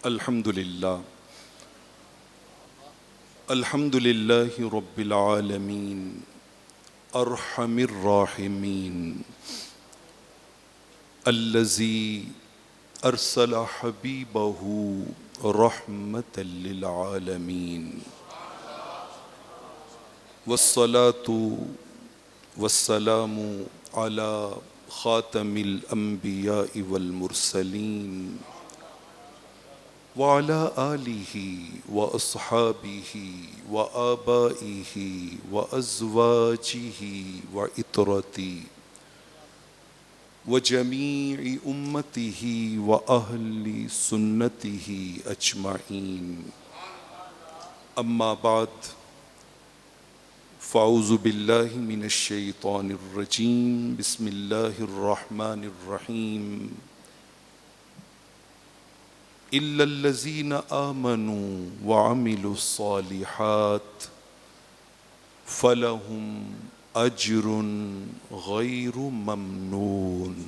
الحمد للہ الحمد للہ رب العالمین ارحم الراحمین الذی ارسل حبیبہ رحمۃ للعالمین والصلاة والسلام علی خاتم الانبیاء والمرسلین وعلى آلہ واصحابہ وآبائہ وازواجہ وعطرتہ وجمیع امتہ واہل سنتہ اجمعین اما بعد فاعوذ باللہ من الشیطان الرجیم بسم اللہ الرحمن الرحیم إلا الذين آمنوا وعملوا الصالحات فلهم أجر غير ممنون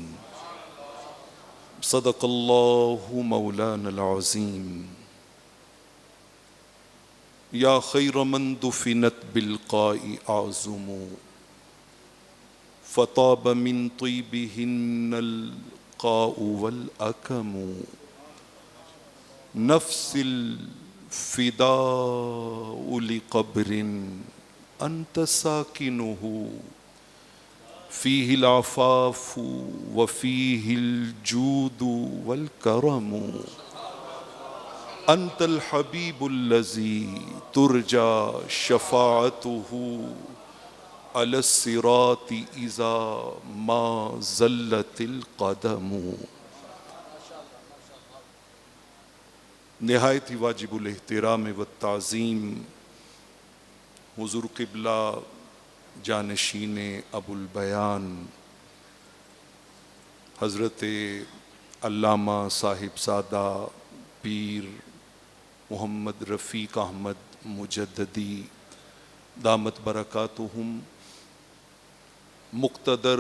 صدق الله مولانا العظيم يا خير من دفنت بالقاء أعظم فطاب من طيبهن القاء والأكم نفس الفداء لقبر أنت ساكنه فيه العفاف وفيه الجود والكرم أنت الحبيب الذي ترجى شفاعته على الصراط إذا ما زلت القدم نہایت ہی واجب الاحترام والتعظیم حضور قبلہ جانشین ابو البیان حضرت علامہ صاحب زادہ پیر محمد رفیق احمد مجددی دامت برکاتہم، مقتدر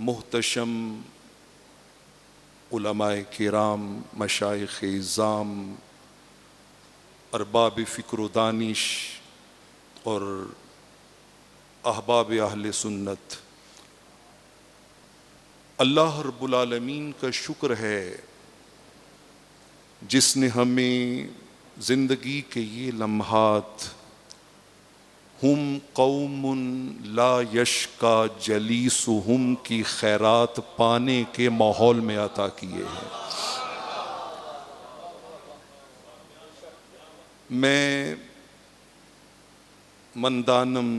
محتشم علماء کرام، مشائخ اعظام، ارباب فکر و دانش اور احباب اہل سنت، اللہ رب العالمین کا شکر ہے جس نے ہمیں زندگی کے یہ لمحات ہم قوم لا یشکا جلیسہم کی خیرات پانے کے ماحول میں عطا کیے ہیں۔ میں مندانم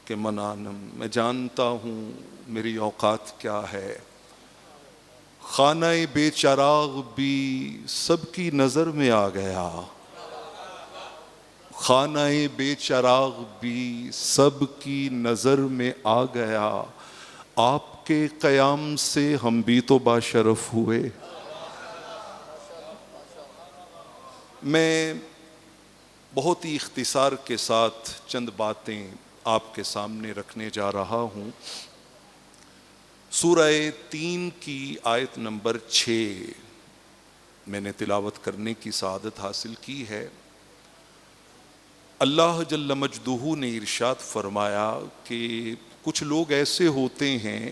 کے منانم، میں جانتا ہوں میری اوقات کیا ہے، خانہ بے چراغ بھی سب کی نظر میں آ گیا، خانہ بے چراغ بھی سب کی نظر میں آ گیا، آپ کے قیام سے ہم بھی تو باشرف ہوئے۔ میں بہت ہی اختصار کے ساتھ چند باتیں آپ کے سامنے رکھنے جا رہا ہوں۔ سورہ 3 کی آیت نمبر 6 میں نے تلاوت کرنے کی سعادت حاصل کی ہے۔ اللہ جل مجدہ نے ارشاد فرمایا کہ کچھ لوگ ایسے ہوتے ہیں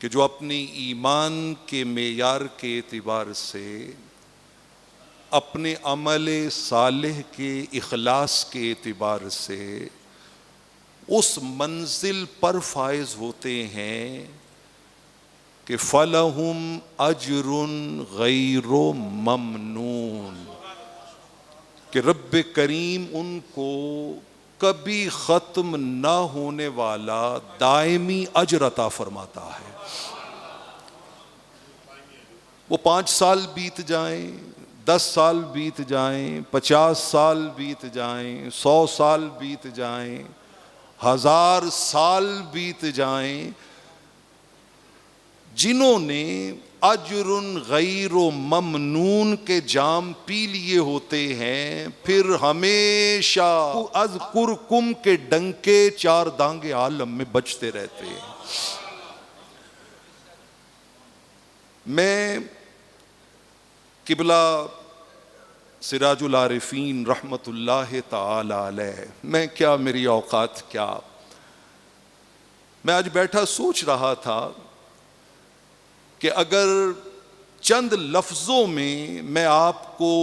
کہ جو اپنے ایمان کے معیار کے اعتبار سے، اپنے عمل صالح کے اخلاص کے اعتبار سے اس منزل پر فائز ہوتے ہیں کہ فَلَهُمْ أَجْرٌ غَيْرُ مَمْنُونَ، کہ رب کریم ان کو کبھی ختم نہ ہونے والا دائمی اجر عطا فرماتا ہے۔ وہ 5 سال بیت جائیں، 10 سال بیت جائیں، 50 سال بیت جائیں، 100 سال بیت جائیں، 1000 سال بیت جائیں، جنہوں نے اجر غیر ممنون کے جام پی لیے ہوتے ہیں، پھر ہمیشہ اذکرکم کے ڈنکے 4 دانگے عالم میں بجتے رہتے ہیں۔ میں قبلہ سراج العارفین رحمت اللہ تعالی علیہ، میں کیا، میری اوقات کیا، میں آج بیٹھا سوچ رہا تھا کہ اگر چند لفظوں میں آپ کو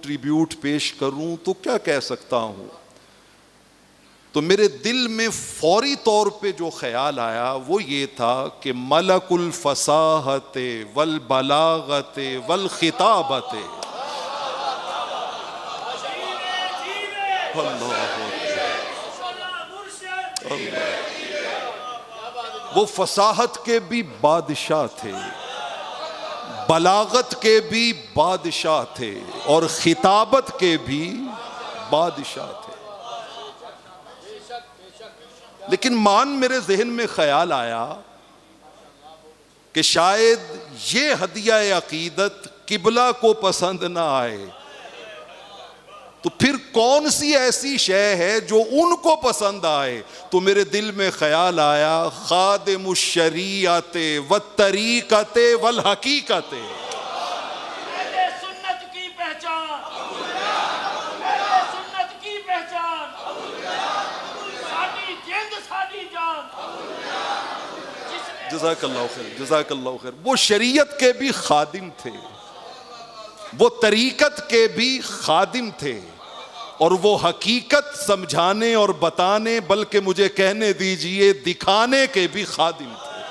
ٹریبیوٹ پیش کروں تو کیا کہہ سکتا ہوں. تو میرے دل میں فوری طور پہ جو خیال آیا وہ یہ تھا کہ ملک الفصاحت والبلاغت والخطابت. وہ فصاحت کے بھی بادشاہ تھے، بلاغت کے بھی بادشاہ تھے، اور خطابت کے بھی بادشاہ تھے. لیکن میرے ذہن میں خیال آیا کہ شاید یہ ہدیہ عقیدت قبلہ کو پسند نہ آئے، تو پھر کون سی ایسی شے ہے جو ان کو پسند آئے. تو میرے دل میں خیال آیا خادم الشریعت والطریقت والحقیقت. سنت کی پہچان، سنت کی پہچان، ساڈی جند ساڈی جان. جزاک اللہ خیر، جزاک اللہ خیر. وہ شریعت کے بھی خادم تھے، وہ طریقت کے بھی خادم تھے، اور وہ حقیقت سمجھانے اور بتانے، بلکہ مجھے کہنے دیجئے دکھانے کے بھی خادم تھے.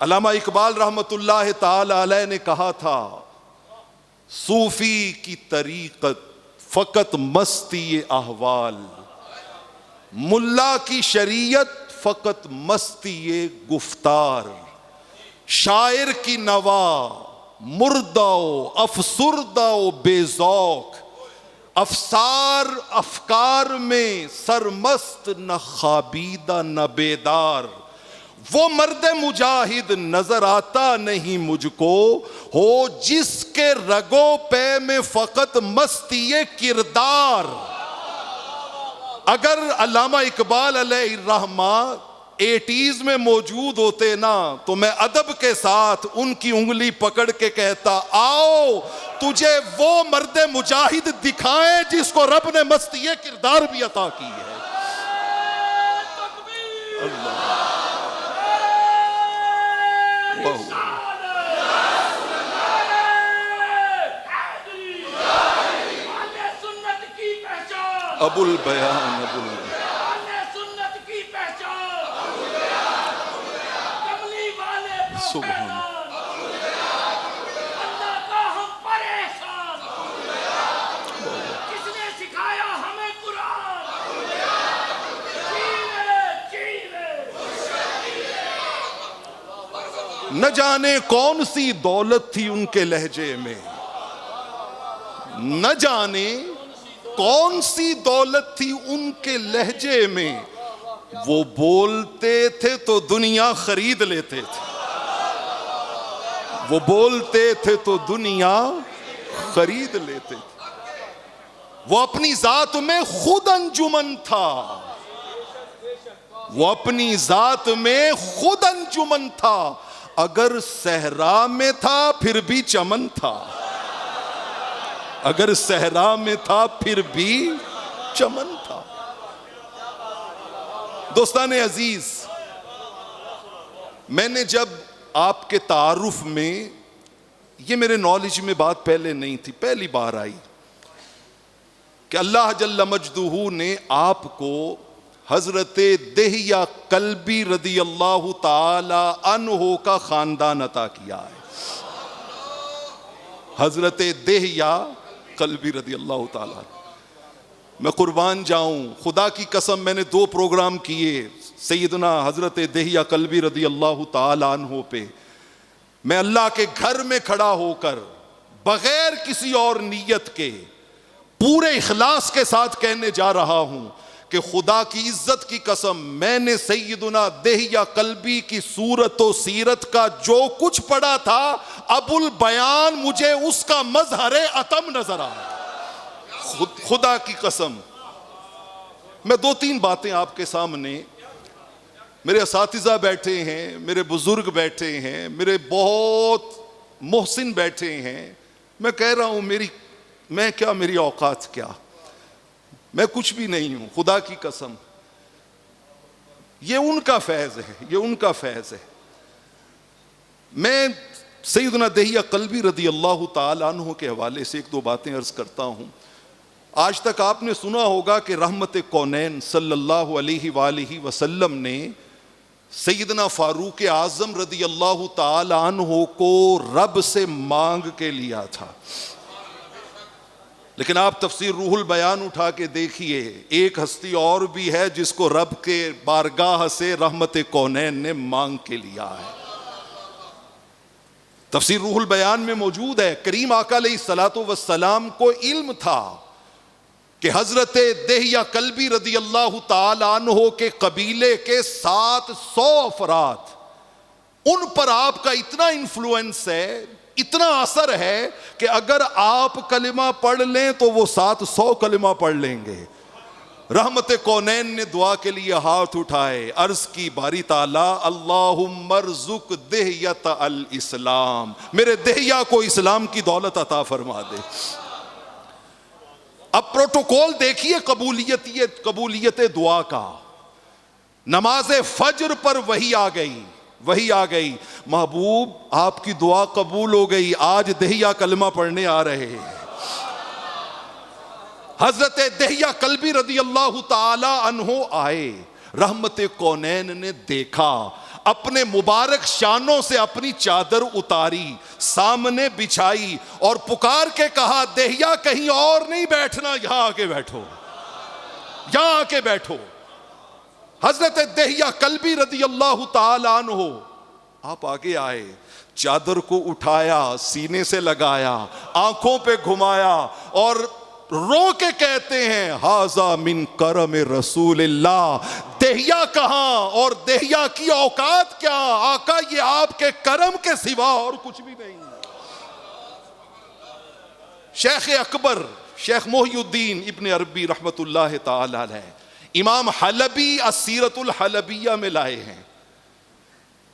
علامہ اقبال رحمت اللہ تعالی علیہ نے کہا تھا صوفی کی طریقت فقط مستی احوال، ملا کی شریعت فقط مستی گفتار، شاعر کی نوا مردہ و افسردہ و بے ذوق، افسار افکار میں سرمست نہ خوابیدہ نہ بیدار. وہ مرد مجاہد نظر آتا نہیں مجھ کو، ہو جس کے رگو پے میں فقط مستی کردار. اگر علامہ اقبال علیہ الرحمہ 80s میں موجود ہوتے نا تو میں ادب کے ساتھ ان کی انگلی پکڑ کے کہتا آؤ تجھے وہ مرد مجاہد دکھائیں جس کو رب نے مستی کردار بھی عطا کی ہے. اللہ ابو البیان، ابو البیان. سبحان اللہ کا ہم پر احسان، کس نے سکھایا ہمیں قرآن. نہ جانے کون سی دولت تھی ان کے لہجے میں، نہ جانے کون سی دولت تھی ان کے لہجے میں. وہ بولتے تھے تو دنیا خرید لیتے تھے، وہ بولتے تھے تو دنیا خرید لیتے تھے. وہ اپنی ذات میں خود انجمن تھا، وہ اپنی ذات میں خود انجمن تھا. اگر صحرا میں تھا پھر بھی چمن تھا، اگر صحرا میں تھا پھر بھی چمن تھا. دوستان عزیز، میں نے جب آپ کے تعارف میں، یہ میرے نالج میں بات پہلے نہیں تھی، پہلی بار آئی کہ اللہ جل مجدہ نے آپ کو حضرت دہیہ کلبی رضی اللہ تعالی عنہ کا خاندان عطا کیا ہے. حضرت دہیہ کلبی رضی اللہ تعالی عنہ، میں قربان جاؤں، خدا کی قسم میں نے 2 پروگرام کیے سیدنا حضرت دہیہ کلبی رضی اللہ تعالی عنہ پہ. میں اللہ کے گھر میں کھڑا ہو کر بغیر کسی اور نیت کے پورے اخلاص کے ساتھ کہنے جا رہا ہوں کہ خدا کی عزت کی قسم میں نے سیدنا دہیہ کلبی کی صورت و سیرت کا جو کچھ پڑھا تھا، ابو البیان مجھے اس کا مظہر عتم نظر آیا. خدا کی قسم میں 2-3 باتیں آپ کے سامنے میرے اساتذہ بیٹھے ہیں، میرے بزرگ بیٹھے ہیں، میرے بہت محسن بیٹھے ہیں، میں کہہ رہا ہوں میری اوقات کیا، میں کچھ بھی نہیں ہوں، خدا کی قسم. یہ ان کا فیض ہے، یہ ان کا فیض ہے. میں سیدنا دہیہ قلبی رضی اللہ تعالی عنہ کے حوالے سے ایک دو باتیں عرض کرتا ہوں. آج تک آپ نے سنا ہوگا کہ رحمت کونین صلی اللہ علیہ وآلہ وسلم نے سیدنا فاروق اعظم رضی اللہ تعالی عنہ کو رب سے مانگ کے لیا تھا. لیکن آپ تفسیر روح البیان اٹھا کے دیکھیے، ایک ہستی اور بھی ہے جس کو رب کے بارگاہ سے رحمت کونین نے مانگ کے لیا ہے. تفسیر روح البیان میں موجود ہے. کریم آقا علیہ الصلوۃ والسلام کو علم تھا کہ حضرت دہیہ قلبی رضی اللہ تعالی عنہ کے قبیلے کے 700 افراد، ان پر آپ کا اتنا انفلوئنس ہے، اتنا اثر ہے کہ اگر آپ کلمہ پڑھ لیں تو وہ 700 کلمہ پڑھ لیں گے. رحمت کونین نے دعا کے لیے ہاتھ اٹھائے، عرض کی باری تعالیٰ اللہم ارزق دہیۃ الاسلام، میرے دہیہ کو اسلام کی دولت عطا فرما دے. اب پروٹوکول دیکھیے قبولیت دعا کا. نماز فجر پر وحی آ گئی، محبوب آپ کی دعا قبول ہو گئی، آج دہیہ کلمہ پڑھنے آ رہے ہیں. حضرت دہیہ قلبی رضی اللہ تعالی عنہ آئے، رحمت کونین نے دیکھا، اپنے مبارک شانوں سے اپنی چادر اتاری، سامنے بچھائی اور پکار کے کہا دہیہ کہیں اور نہیں بیٹھنا، یہاں آ کے بیٹھو، یہاں آ کے بیٹھو. حضرت دہیہ قلبی رضی اللہ تعالی عنہ آپ آگے آئے، چادر کو اٹھایا، سینے سے لگایا، آنکھوں پہ گھمایا اور رو کے کہتے ہیں ھذا من کرم رسول اللہ. دہیہ کہاں اور دہیہ کی اوقات کیا، آقا یہ آپ کے کرم کے سوا اور کچھ بھی نہیں. شیخ اکبر شیخ محی الدین ابن عربی رحمت اللہ تعالی علیہ امام حلبی السیرۃ الحلبیہ میں لائے ہیں.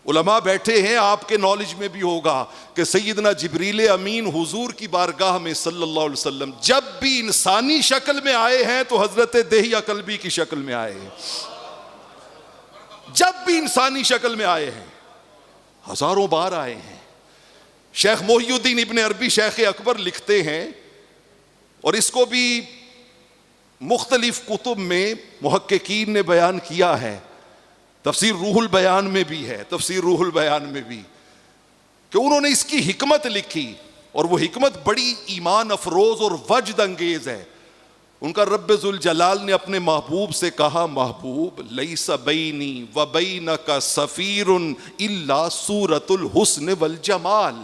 علماء بیٹھے ہیں، آپ کے نالج میں بھی ہوگا کہ سیدنا جبریل امین حضور کی بارگاہ میں صلی اللہ علیہ وسلم جب بھی انسانی شکل میں آئے ہیں تو حضرت دہیہ قلبی کی شکل میں آئے ہیں. جب بھی انسانی شکل میں آئے ہیں، ہزاروں بار آئے ہیں. شیخ محی الدین ابن عربی شیخ اکبر لکھتے ہیں، اور اس کو بھی مختلف کتب میں محققین نے بیان کیا ہے، تفسیر روح البیان میں بھی ہے، تفسیر روح البیان میں بھی، کہ انہوں نے اس کی حکمت لکھی، اور وہ حکمت بڑی ایمان افروز اور وجد انگیز ہے. ان کا رب ذوالجلال نے اپنے محبوب سے کہا محبوب لیس بینی و بینک سفیر الا صورت الحسن والجمال.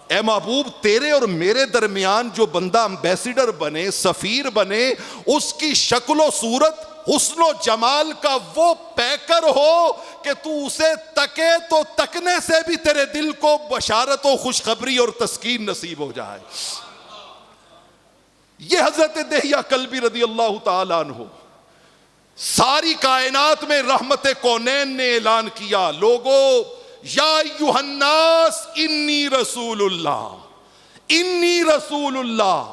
اے محبوب تیرے اور میرے درمیان جو بندہ امبیسیڈر بنے، سفیر بنے، اس کی شکل و صورت حسن و جمال کا وہ پیکر ہو کہ تو اسے تکے تو تکنے سے بھی تیرے دل کو بشارت و خوشخبری اور تسکین نصیب ہو جائے. یہ حضرت دہیہ قلبی رضی اللہ تعالیٰ عنہ ساری کائنات میں رحمت کونین نے اعلان کیا، لوگو یا ایھا الناس انی رسول اللہ، انی رسول اللہ.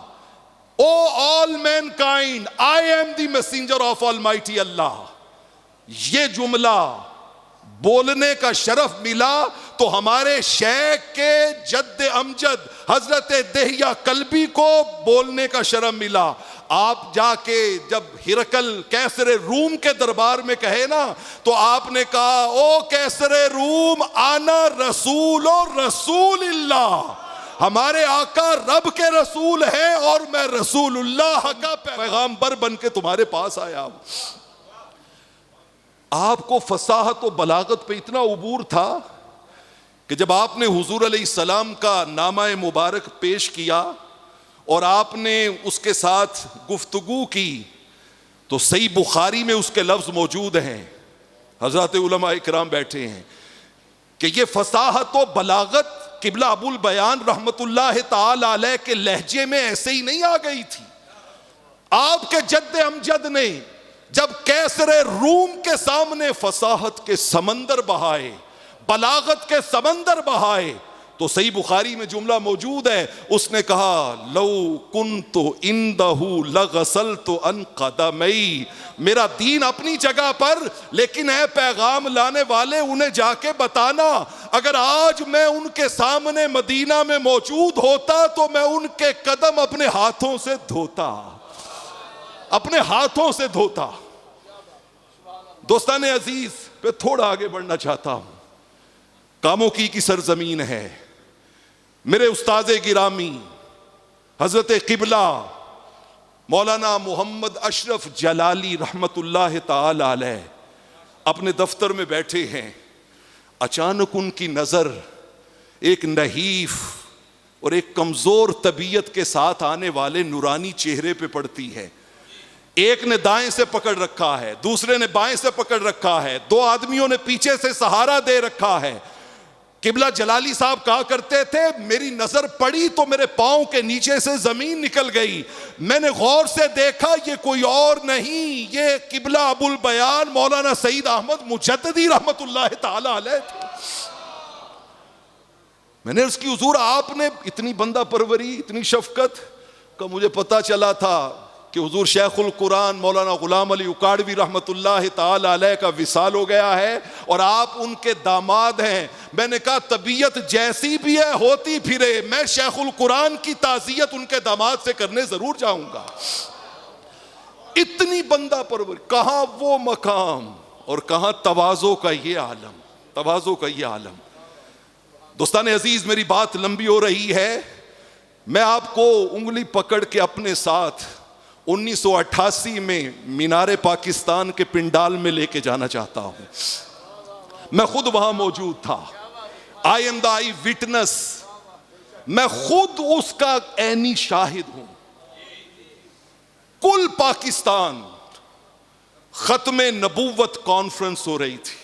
O all mankind, I am the messenger of Almighty Allah. یہ جملہ بولنے کا شرف ملا تو ہمارے شیخ کے جد امجد حضرت دہیہ قلبی کو بولنے کا شرف ملا. آپ جا کے جب ہرقل کیسر روم کے دربار میں کہے نا تو آپ نے کہا او کیسر روم انا رسول رسول اللہ، ہمارے آقا رب کے رسول ہیں اور میں رسول اللہ کا پیغامبر بن کے تمہارے پاس آیا ہوں. آپ کو فصاحت و بلاغت پہ اتنا عبور تھا کہ جب آپ نے حضور علیہ السلام کا نامہ مبارک پیش کیا اور آپ نے اس کے ساتھ گفتگو کی تو صحیح بخاری میں اس کے لفظ موجود ہیں، حضرات علماء اکرام بیٹھے ہیں، کہ یہ فصاحت و بلاغت قبلہ ابو البیان رحمت اللہ تعالی علیہ کے لہجے میں ایسے ہی نہیں آ گئی تھی. آپ کے جد امجد نے جب کیسر روم کے سامنے فصاحت کے سمندر بہائے، بلاغت کے سمندر بہائے، تو صحیح بخاری میں جملہ موجود ہے، اس نے کہا لو کنت عندہ لغسلت عن قدمی، میرا دین اپنی جگہ پر، لیکن اے پیغام لانے والے انہیں جا کے بتانا اگر آج میں ان کے سامنے مدینہ میں موجود ہوتا تو میں ان کے قدم اپنے ہاتھوں سے دھوتا، اپنے ہاتھوں سے دھوتا۔ دوستان عزیز، میں تھوڑا آگے بڑھنا چاہتا ہوں۔ کاموں کی سرزمین ہے، میرے استاد گرامی حضرت قبلہ مولانا محمد اشرف جلالی رحمت اللہ تعالی علیہ اپنے دفتر میں بیٹھے ہیں، اچانک ان کی نظر ایک نحیف اور ایک کمزور طبیعت کے ساتھ آنے والے نورانی چہرے پہ پڑتی ہے۔ ایک نے دائیں سے پکڑ رکھا ہے، دوسرے نے بائیں سے پکڑ رکھا ہے، دو آدمیوں نے پیچھے سے سہارا دے رکھا ہے۔ قبلہ جلالی صاحب کہا کرتے تھے میری نظر پڑی تو میرے پاؤں کے نیچے سے زمین نکل گئی، میں نے غور سے دیکھا یہ کوئی اور نہیں، یہ قبلہ ابو البیان مولانا سعید احمد مجددی رحمت اللہ تعالی علیہ تھے۔ میں نے اس کی حضور آپ نے اتنی بندہ پروری، اتنی شفقت کا مجھے پتا چلا تھا کہ حضور شیخ القرآن مولانا غلام علی اکاڑوی رحمت اللہ تعالی علیہ کا وصال ہو گیا ہے اور آپ ان کے داماد ہیں۔ میں نے کہا طبیعت جیسی بھی ہے ہوتی پھرے، میں شیخ القرآن کی تعزیت ان کے داماد سے کرنے ضرور جاؤں گا۔ اتنی بندہ پرور، کہاں وہ مقام اور کہاں تواضع کا یہ عالم، تواضع کا یہ عالم۔ دوستان عزیز، میری بات لمبی ہو رہی ہے، میں آپ کو انگلی پکڑ کے اپنے ساتھ 1988 میں مینار پاکستان کے پنڈال میں لے کے جانا چاہتا ہوں۔ میں خود وہاں موجود تھا، I am the I witness, میں خود اس کا عینی شاہد ہوں۔ کل پاکستان ختم نبوت کانفرنس ہو رہی تھی،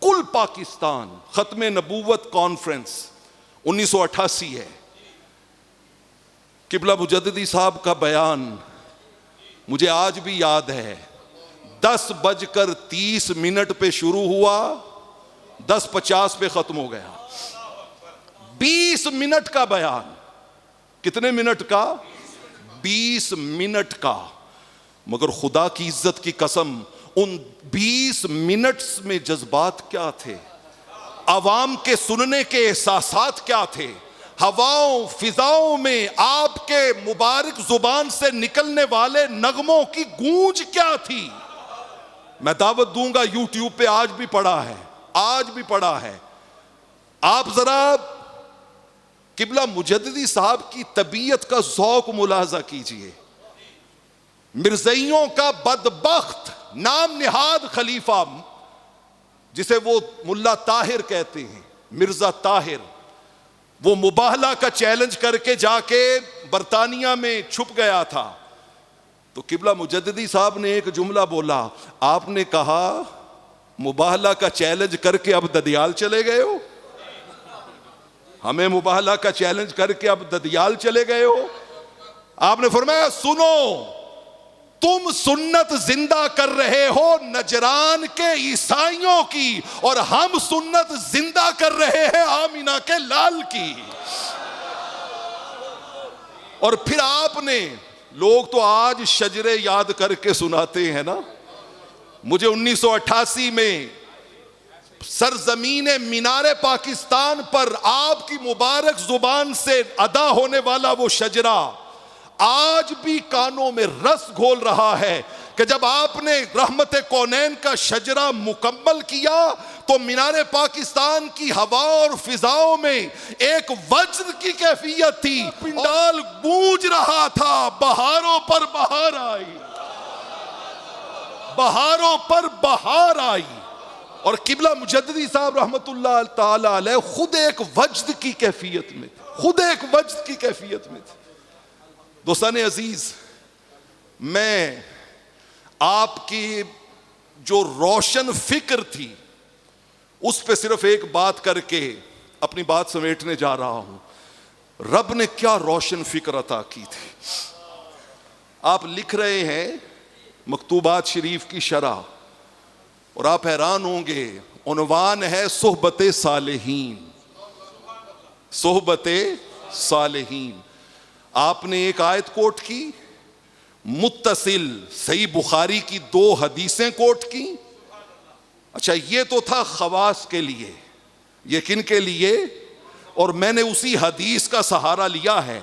کل پاکستان ختم نبوت کانفرنس 1988 ہے۔ قبلہ مجددی صاحب کا بیان مجھے آج بھی یاد ہے، 10:30 پہ شروع ہوا، 10:50 پہ ختم ہو گیا۔ 20 منٹ کا بیان، کتنے منٹ کا؟ 20 منٹ کا۔ مگر خدا کی عزت کی قسم ان 20 منٹس میں جذبات کیا تھے، عوام کے سننے کے احساسات کیا تھے، ہواؤں فضاؤں میں آپ کے مبارک زبان سے نکلنے والے نغموں کی گونج کیا تھی۔ میں دعوت دوں گا، یوٹیوب پہ آج بھی پڑا ہے، آج بھی پڑا ہے۔ آپ ذرا قبلہ مجددی صاحب کی طبیعت کا ذوق ملاحظہ کیجئے۔ مرزائیوں کا بدبخت نام نہاد خلیفہ، جسے وہ ملا طاہر کہتے ہیں، مرزا طاہر، وہ مباہلہ کا چیلنج کر کے جا کے برطانیہ میں چھپ گیا تھا۔ تو قبلہ مجددی صاحب نے ایک جملہ بولا، آپ نے کہا مباہلہ کا چیلنج کر کے اب ددیال چلے گئے ہو، ہمیں مباہلہ کا چیلنج کر کے اب ددیال چلے گئے ہو۔ آپ نے فرمایا سنو، تم سنت زندہ کر رہے ہو نجران کے عیسائیوں کی، اور ہم سنت زندہ کر رہے ہیں آمینہ کے لال کی۔ اور پھر آپ نے، لوگ تو آج شجرے یاد کر کے سناتے ہیں نا، مجھے 1988 میں سرزمین مینار پاکستان پر آپ کی مبارک زبان سے ادا ہونے والا وہ شجرہ آج بھی کانوں میں رس گھول رہا ہے کہ جب آپ نے رحمت کونین کا شجرہ مکمل کیا تو مینار پاکستان کی ہوا اور فضاؤں میں ایک وجد کی کیفیت تھی، پنڈال گونج رہا تھا، بہاروں پر بہار آئی، بہاروں پر بہار آئی۔ اور قبلہ مجددی صاحب رحمت اللہ تعالی علیہ خود ایک وجد کی کیفیت میں تھے، خود ایک وجد کی کیفیت میں تھے۔ دوستان عزیز، میں آپ کی جو روشن فکر تھی اس پہ صرف ایک بات کر کے اپنی بات سمیٹنے جا رہا ہوں۔ رب نے کیا روشن فکر عطا کی تھی۔ آپ لکھ رہے ہیں مکتوبات شریف کی شرح، اور آپ حیران ہوں گے، عنوان ہے صحبت صالحین، صحبت صالحین۔ آپ نے ایک آیت کوٹ کی، متصل صحیح بخاری کی 2 حدیثیں کوٹ کی۔ اچھا یہ تو تھا خواص کے لیے، یہ کن کے لیے؟ اور میں نے اسی حدیث کا سہارا لیا ہے۔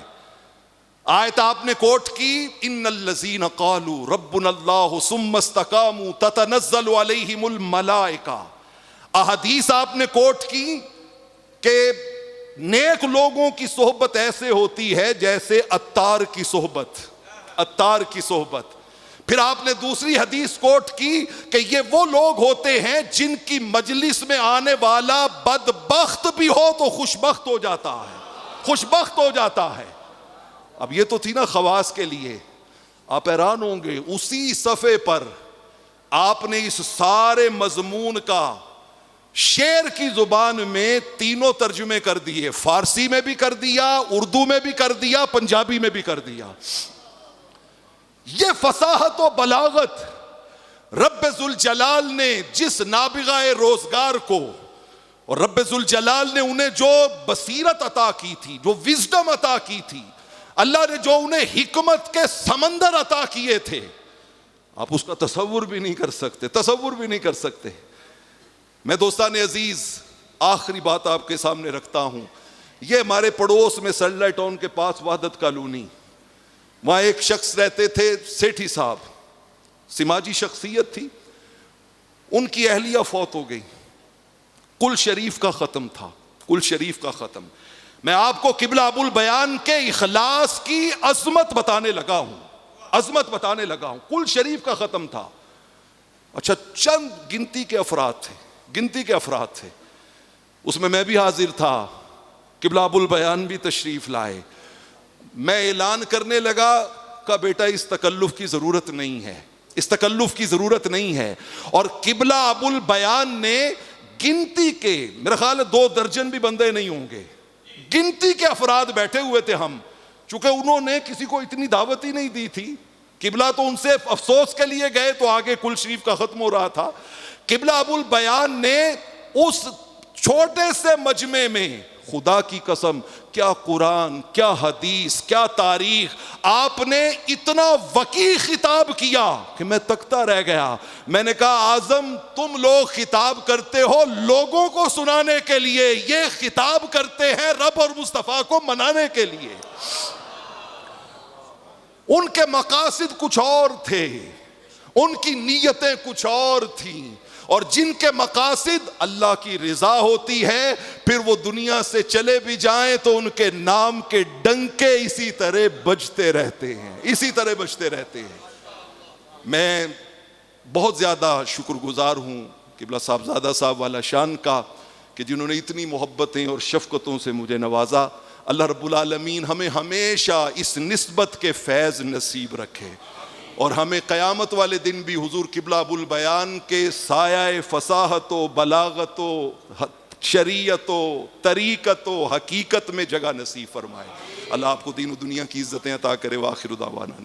آیت آپ نے کوٹ کی، ان الذین قالوا ربنا اللہ ثم استقاموا تتنزل علیہم الملائکہ۔ احادیث آپ نے کوٹ کی کہ نیک لوگوں کی صحبت ایسے ہوتی ہے جیسے عطار کی صحبت، عطار کی صحبت۔ پھر آپ نے دوسری حدیث کوٹ کی کہ یہ وہ لوگ ہوتے ہیں جن کی مجلس میں آنے والا بدبخت بھی ہو تو خوشبخت ہو جاتا ہے، خوشبخت ہو جاتا ہے۔ اب یہ تو تھی نا خواص کے لیے۔ آپ حیران ہوں گے، اسی صفحے پر آپ نے اس سارے مضمون کا شعر کی زبان میں 3 ترجمے کر دیے، فارسی میں بھی کر دیا، اردو میں بھی کر دیا، پنجابی میں بھی کر دیا۔ یہ فصاحت و بلاغت رب ذوالجلال نے جس نابغہ روزگار کو، اور رب ذوالجلال نے انہیں جو بصیرت عطا کی تھی، جو وزڈم عطا کی تھی، اللہ نے جو انہیں حکمت کے سمندر عطا کیے تھے، آپ اس کا تصور بھی نہیں کر سکتے، تصور بھی نہیں کر سکتے۔ میں دوستان عزیز آخری بات آپ کے سامنے رکھتا ہوں۔ یہ ہمارے پڑوس میں سرلہ ٹاؤن کے پاس وحدت کالونی، وہاں ایک شخص رہتے تھے، سیٹھی صاحب، سماجی شخصیت تھی۔ ان کی اہلیہ فوت ہو گئی، کل شریف کا ختم تھا، کل شریف کا ختم۔ میں آپ کو قبلہ ابو البیان کے اخلاص کی عظمت بتانے لگا ہوں، عظمت بتانے لگا ہوں۔ کل شریف کا ختم تھا۔ اچھا چند گنتی کے افراد تھے، گنتی کے افراد تھے، اس میں بھی حاضر تھا، قبلہ ابو البیان بھی تشریف لائے۔ میں اعلان کرنے لگا کہ بیٹا اس تکلف کی ضرورت نہیں ہے، اس تکلف کی ضرورت نہیں ہے۔ اور قبلہ ابو البیان نے گنتی کے، میرا خیال ہے 2 درجن بھی بندے نہیں ہوں گے، گنتی کے افراد بیٹھے ہوئے تھے ہم، چونکہ انہوں نے کسی کو اتنی دعوت ہی نہیں دی تھی۔ قبلہ تو ان سے افسوس کے لیے گئے تو آگے کل شریف کا ختم ہو رہا تھا۔ قبلہ ابو البیان نے اس چھوٹے سے مجمع میں، خدا کی قسم، کیا قرآن، کیا حدیث، کیا تاریخ، آپ نے اتنا وسیع خطاب کیا کہ میں تکتا رہ گیا۔ میں نے کہا اعظم تم لوگ خطاب کرتے ہو لوگوں کو سنانے کے لیے، یہ خطاب کرتے ہیں رب اور مصطفیٰ کو منانے کے لیے۔ ان کے مقاصد کچھ اور تھے، ان کی نیتیں کچھ اور تھیں، اور جن کے مقاصد اللہ کی رضا ہوتی ہے، پھر وہ دنیا سے چلے بھی جائیں تو ان کے نام کے ڈنکے اسی طرح بجتے رہتے ہیں، اسی طرح بجتے رہتے ہیں۔ میں بہت زیادہ شکر گزار ہوں قبلہ صاحبزادہ صاحب والا شان کا کہ جنہوں نے اتنی محبتیں اور شفقتوں سے مجھے نوازا۔ اللہ رب العالمین ہمیں ہمیشہ اس نسبت کے فیض نصیب رکھے، اور ہمیں قیامت والے دن بھی حضور قبلہ ابو البیان کے سایہ فصاحت و بلاغت و شریعت و طریقت و حقیقت میں جگہ نصیب فرمائے۔ اللہ آپ کو دین و دنیا کی عزتیں عطا کرے۔ وآخر دعوانا